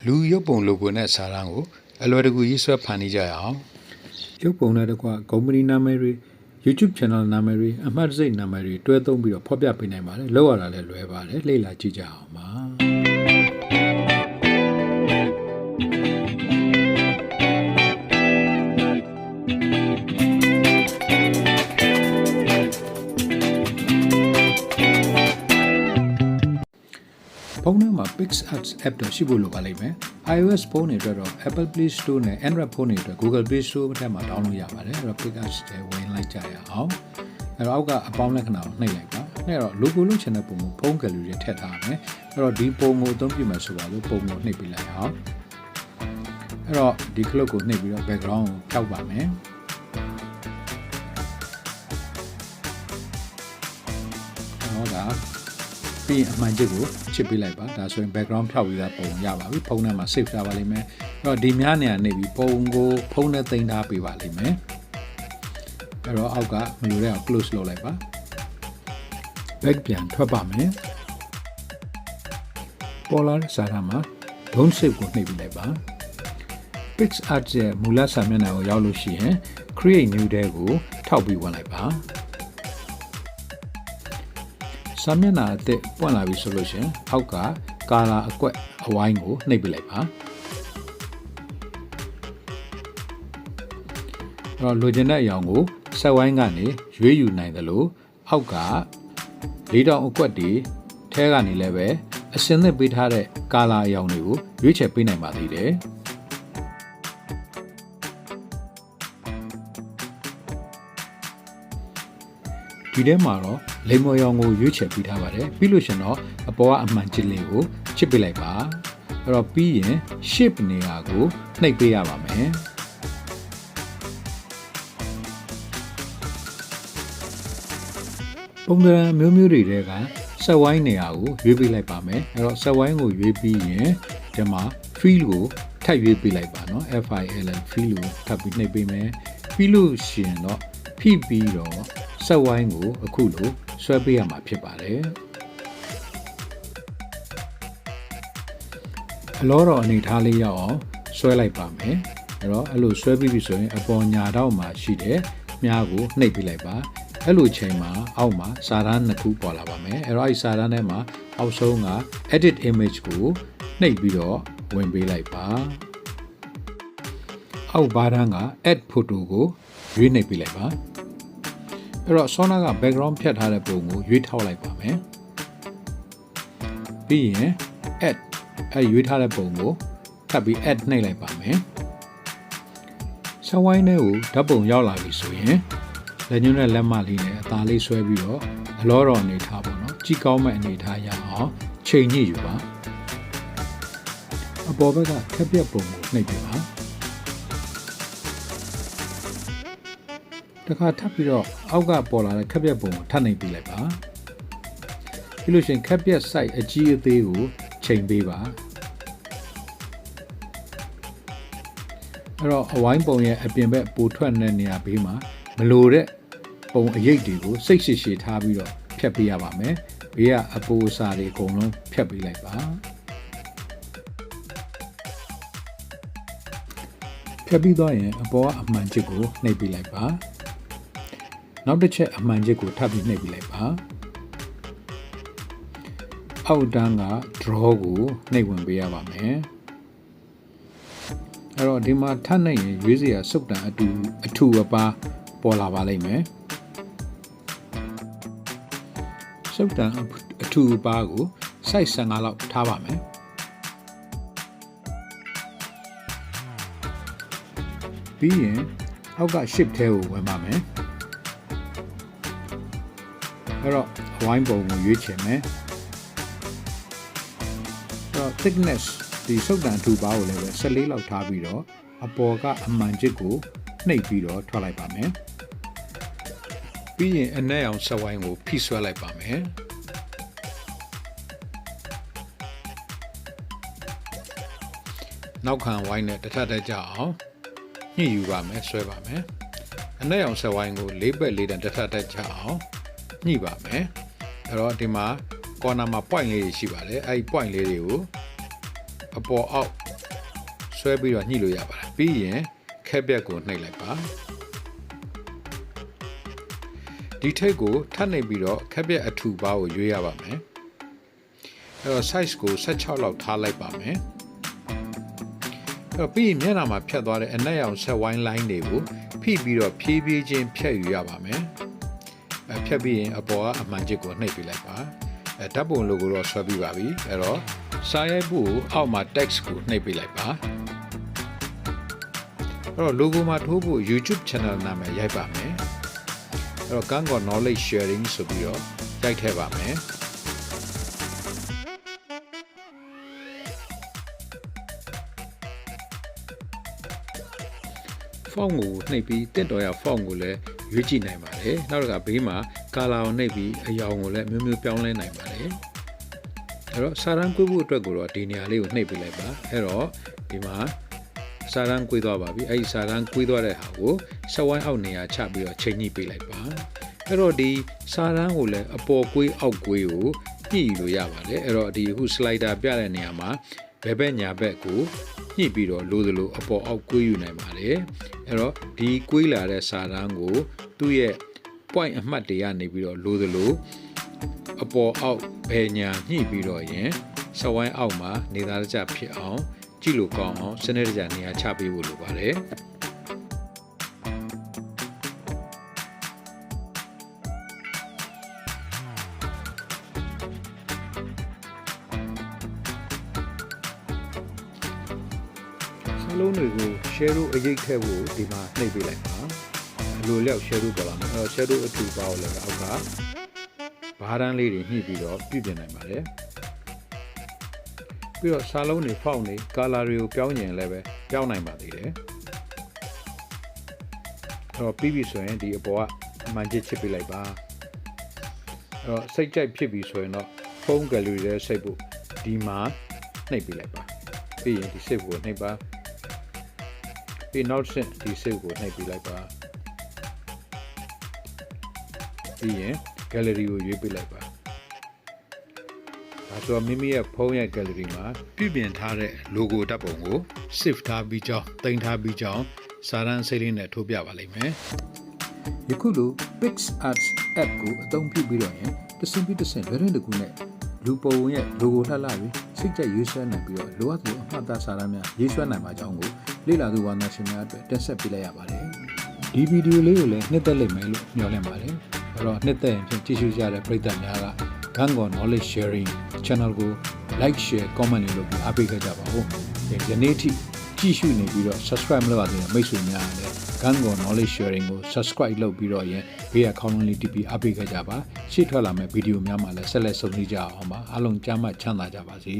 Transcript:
လူရုပ်ပုံလိုကိုနဲ့စာရန်ကိုအလွယ်တကူရေးဆွဲဖန်နေကြရအောင်ရုပ်ပုံနဲ့တကွကုမ္ပဏီနာမည်တွေ YouTube channel နာမည်တွေအမှတ်တစိနာမည်တွေတွဲသုံးပြီးတော့ဖော်ပြပေးနိုင်ပါတယ်လောက်ရတာလည်းလွယ်ပါတယ်လေ့လာကြည့်ကြအောင်ပါဖုန်းထဲမှာ PicsArt App တော့ရှိဖို့လိုပါလိမ့်မယ် iOS ဖုန်းတွေအတွက်တော့ Apple Play Store နဲ့ Android ဖုန်းတွေအတွက် Google Play Store ထဲမှာ download ရပါတယ်အဲ့တော့ PicsArt ထဲဝင်လိုက်ကြရအောင်အဲ့တော့အောက်ကအပေါင်းလက္ခဏာကိုနှိပ်လိုက်ပါနှိပ်တော့ logo လုပ်ချင်တဲ့ပုံကိုဖုန်း gallery ထဲထည့်ထားမယ်အဲ့တော့ဒီပုံကိုအသုံးပြုမယ်ဆိုပါလို့ပုံကိုနှိပ်ပေးလိုက်အောင်အဲ့တော့ဒီ clock ကိုနှိပ်ပြီးတော့ background ကိုဖြောက်ပါမယ်ဟုတ်လားပြီးအမှန်ချစ်ကိုချစ်ပေးလိုက်ပါဒါဆိုရင် background ဖြောက်ပြီးသားပုံရပါပြီဖုန်းထဲမှာ save ထားပါလိမ့်မယ်အဲ့တော့ဒီများနေရာနေပြီးပုံကိုဖုန်းထဲသိမ်းထားပေးပါလိမ့်မယ်အဲ့တော့အောက်ကမလိုတဲ့အောင် close လုပ်လိုက်ပါ back ပြန်ထွက်ပါမယ်ပေါ်လာတဲ့စာရမှာ don't save ကိုနှိပ်ပြီးလိုက်ပါ PicsArt ရဲ့မူလစာမျက်နှာကိုရောက်လို့ရှိရင် create new တဲ့ကိုထောက်ပြီးဝင်လိုက်ပါစာမျက်နှာအသစ်ပွင့်လာပြီဆိုလို့ရှိရင်အောက်ကကာလာအကွက်အဝိုင်းကိုနှိပ်ပလိုက်ပါအဲ့တော့လိုချင်တဲ့အရာကိုဆက်ဝိုင်းကနေရွေးယူနိုင်တယ်လို့အောက်ကလေးတောင်အကွက်တွေထဲကနေလည်းပဲအစင်းသစ်ပေးထားတဲ့ကာလာအရာတွေကိုရွေးချယ်ပေးနိုင်ပါသေးတယ်ဒီထဲမှာတော့လိမ္မော်ရောင်ကိုရွေးချယ်ပေးထားပါတယ်ပြီးလို့ရှင်တော့အပေါ်ကအမှန်ချစ်လေးကိုချစ်ပေးလိုက်ပါအဲ့တော့ပြီးရင် shape နေရာကိုနှိပ်ပေးရပါမယ်ပုံစံမျိုးမျိုးတွေထဲကဆက်ဝိုင်းနေရာကိုရွေးပေးလိုက်ပါမယ်အဲ့တော့ဆက်ဝိုင်းကိုရွေးပြီးရင်ဒီမှာ fill ကိုထပ်ရွေးပေးလိုက်ပါနော် FIL fill ကိုထပ်ပြီးနှိပ်ပေးမယ်ပြီးလို့ရှင်တော့ဖိပြီးတော့ဆက်ဝိုင်းကိုအခုလိုဆွဲပေးရမှာဖြစ်ပါတယ်အလောတော်အနေထားလေးရောက်အောင်ဆွဲလိုက်ပါမယ်အဲ့တော့အဲ့လိုဆွဲပြီးပြီဆိုရင်အပေါ်ညာတော့မှာရှိတဲ့မြားကိုနှိပ်ပေးလိုက်ပါအဲ့လိုချိန်မှာအောက်မှာစာတန်းနှစ်ခုပေါ်လာပါမယ်အဲ့တော့အဲ့စာတန်းထဲမှာအောက်ဆုံးက edit image ကိုနှိပ်ပြီးတော့ဝင်ပေးလိုက်ပါအောက်ဘားတန်းက add photo ကိုရွေးနှိပ်ပေးလိုက်ပါအဲ့တော့ဆောနာက background ဖြတ်ထားတဲ့ပုံကိုရွေးထောက်လိုက်ပါမယ်ပြီးရင် add ရွေးထားတဲ့ပုံကိုထပ်ပြီး add နှိပ်လိုက်ပါမယ်ဆက်ဝိုင်းထဲကိုဓာတ်ပုံရောက်လာပြီဆိုရင်လက်ညှိုးနဲ့လက်မလေးနဲ့အသားလေးဆွဲပြီးတော့အလောတော်အနေထားပေါ့နော်ကြည့်ကောင်းမဲ့အနေထားရအောင်ချိန်ညှိယူပါအပေါ်ဘက်ကခက်ပြက်ပုံကိုနှိပ်ပြပါတခါထပ်ပြီးတော့အောက်ကပေါ်လာတဲ့ခက်ပြက်ပုံကိုထပ်နှိပ်ပေးလိုက်ပါပြီးလို့ရှိရင်ခက်ပြက် site အကြီးအသေးကိုချိန်ပေးပါအဲ့တော့အဝိုင်းပုံရဲ့အပြင်ဘက်ပိုထွက်နေတဲ့နေရာဘေးမှာမလိုတဲ့ပုံအရိပ်တွေကိုစိတ်ရှိရှိထားပြီးတော့ဖြတ်ပေးရပါမယ်ဘေးကအပိုးအစာတွေအကုန်လုံးဖြတ်ပေးလိုက်ပါဖြတ်ပြီးတော့ရင်အပေါ်ကအမှန်ချစ်ကိုနှိပ်ပေးလိုက်ပါနောက်တစ်ချက်အမှန်ချစ်ကိုထပ်ပြီးနှိပ်ပေးလိုက်ပါအောက်တန်းက draw ကိုနှိပ်ဝင်ပေးရပါမယ်အဲ့တော့ဒီမှာထပ်နှိပ်ရင်ရွေးစရာစုပ်တန်အထူအပါပေါ်လာပါလိမ့်မယ်စုပ်တန်အထူအပါကို size 15လောက်ထားပါမယ်ပြီးရင်အောက်က shape ထဲကိုဝင်ပါမယ်အဲ့တော့အဝိုင်းပုံကိုရွေးချယ်မယ်အဲ့တော့ thickness ဒီစုပ်တန်အထူပါကိုလည်းပဲ14လောက်ထားပြီးတော့အပေါ်ကအမှန်ချစ်ကိုနှိပ်ပြီးတော့ထွက်လိုက်ပါမယ်ပြီးရင်အနက်အောင်ဆက်ဝိုင်းကိုဖိဆွဲလိုက်ပါမယ်နောက်ခံဝိုင်းနဲ့တစ်ထပ်တည်းကြအောင်ညှိယူပါမယ်ဆွဲပါမယ်အနက်အောင်ဆက်ဝိုင်းကို၄ဘက်၄တန်တစ်ထပ်တည်းကြအောင်ညှိပါမယ်အဲ့တော့ဒီမှာ corner မှာ point လေးတွေရှိပါတယ်အဲ့ဒီ point လေးတွေကိုအပေါ်အောက် ဆွဲပြီးတော့ညှိလို့ရပါတယ်ပြီးရင်ခက်ပြက်ကိုနှိပ်လိုက်ပါဒီထိတ်ကိုထပ်နှိပ်ပြီးတော့ခက်ပြက်အထူပါကိုရွေးရပါမယ်အဲ့တော့ size ကို16လောက်ထားလိုက်ပါမယ်အဲ့တော့ပြီးရင်မျက်နှာမှာဖြတ်သွားတဲ့အနက်ရောင်ဆက်ဝိုင်း line တွေကိုဖိပြီးတော့ဖြည်းဖြည်းချင်းဖြတ်ယူရပါမယ်ဖြတ်ပြီးရင်အပေါ်ကအမှန်ချစ်ကိုနှိပ်ပြလိုက်ပါဓာတ်ပုံလိုကိုတော့ဆွဲပြီးပါပြီအဲ့တော့စာရိုက်ဖို့အောက်မှာ text ကိုနှိပ်ပြလိုက်ပါအဲ့တော့ logo မှာထိုးဖို့ YouTube channel နာမည်ရိုက်ပါမယ်အဲ့တော့ Kantkaw knowledge sharing ဆိုပြီးတော့ရိုက်ထည့်ပါမယ်ဖုန်းကိုနှိပ်ပြီးတင့်တော်ရဖုန်းကိုလည်းရွေးကြည့်နိုင်ပါတယ်နောက်တစ်ခါဘေးမှာ color ကိုနှိပ်ပြီးအရောင်ကိုလည်းမျိုးမျိုးပြောင်းလဲနိုင်ပါတယ်အဲ့တော့စာရန်ကွေးဖို့အတွက်ကိုတော့ဒီနေရာလေးကိုနှိပ်ပြလိုက်ပါအဲ့တော့ဒီမှာစာရန်ကွေးသွားပါပြီအဲ့ဒီစာရန်ကွေးသွားတဲ့ဟာကိုဆက်ဝိုင်းအောက်နေရာချပြီးတော့ချိန်ညှိပေးလိုက်ပါအဲ့တော့ဒီစာရန်ကိုလည်းအပေါ်ကွေးအောက်ကွေးကိုညှိလို့ရပါတယ်အဲ့တော့ဒီအခု slider ပြတဲ့နေရာမှာဘယ်ဘက်ညာဘက်ကိုညှိပြီးတော့လိုသလိုအပေါ်အောက်ကွေးယူနိုင်ပါတယ်အဲ့တော့ဒီကွေးလာတဲ့စာရန်ကိုသူ့ရဲ့ point အမှတ်တွေကနေပြီးတော့လိုသလိုအပေါ်အောက်ဘယ်ညာညှိပြီးတော့ရင်စဝိုင်းအောက်မှာနေသားတကျဖြစ်အောင်ကြည့်လို့ကောင်းအောင်စနစ်တကျနေရာချပေးဖို့လိုပါတယ်စလုံးတွေကို shadow အရေးထည့်ဖို့ဒီမှာနှိပ်ပေးလိုက်ပါလိုလျောက် shadow ပေါ်လာမယ်အဲ့တော့ shadow အထူပါကိုလည်းအောက်ကဘားတန်းလေးတွေညှိပြီးတော့ပြုပြင်နိုင်ပါတယ်ပြီးတော့စာလုံးတွေဖောက်နေ color တွေကိုပြောင်းရင်လည်းပဲပြောင်းနိုင်ပါသေးတယ်အဲ့တော့ပြီးပြီဆိုရင်ဒီအပေါ်ကအမှန်ချစ်ပေးလိုက်ပါအဲ့တော့စိတ်ကြိုက်ဖြစ်ပြီဆိုရင်တော့ဖုန်း gallery ထဲစိတ်ဖို့ဒီမှာနှိပ်ပေးလိုက်ပါပြီးရင်ဒီစိတ်ကိုနှိပ်ပါပြီးနောက်ဆင့်ဒီစိတ်ကိုနှိပ်ပေးလိုက်ပါပြီးရင် gallery ကိုရွေးပေးလိုက်ပါဒါဆိုမိမိရဲ့ဖုန်းရဲ့ gallery မှာပြုပြင်ထားတဲ့ logo ဓာတ်ပုံကို save ထားပြီးကြောင်းတင်ထားပြီးကြောင်းစာရန်စိတ်လေးနဲ့ထိုးပြပါလိမ့်မယ်ယခုလို PicsArt App ကိုအသုံးပြုပြီးတော့ရင်တစ်စင်ပြီးတစ်စင်လွယ်တဲ့ကူနဲ့လူပုံရဲ့ logo လှလှပြီးစိတ်ကြိုက်ရေးဆွဲနိုင်ပြီးတော့လိုအပ်တဲ့အမှတ်အသားစာရန်များရေးဆွဲနိုင်ပါကြောင်းကိုလေ့လာသူဝါသနာရှင်များအတွက်တက်ဆက်ပေးလိုက်ရပါတယ်ဒီဗီဒီယိုလေးကိုလည်းနှစ်သက်လိမ့်မယ်လို့မျှော်လင့်ပါတယ်အဲ့တော့နှစ်သက်ရင်ကြည့်ရှုကြတဲ့ပရိသတ်များက Kantkaw knowledge sharing channel ကို like share comment လုပ်ပြီးအားပေးခဲ့ကြပါဦးယနေ့ထိကြည့်ရှုနေပြီးတော့ subscribe မလုပ်ရသေးတဲ့မိတ်ဆွေများလည်း Kantkaw knowledge sharing ကို subscribe လုပ်ပြီးတော့ရင်ဘေးကခေါင်းလုံးလေးတီးပြီးအားပေးခဲ့ကြပါရှေ့ထွက်လာမယ့်ဗီဒီယိုများမှာလည်းဆက်လက်ဆုံနေကြအောင်ပါအားလုံးကြားမှချမ်းသာကြပါစေ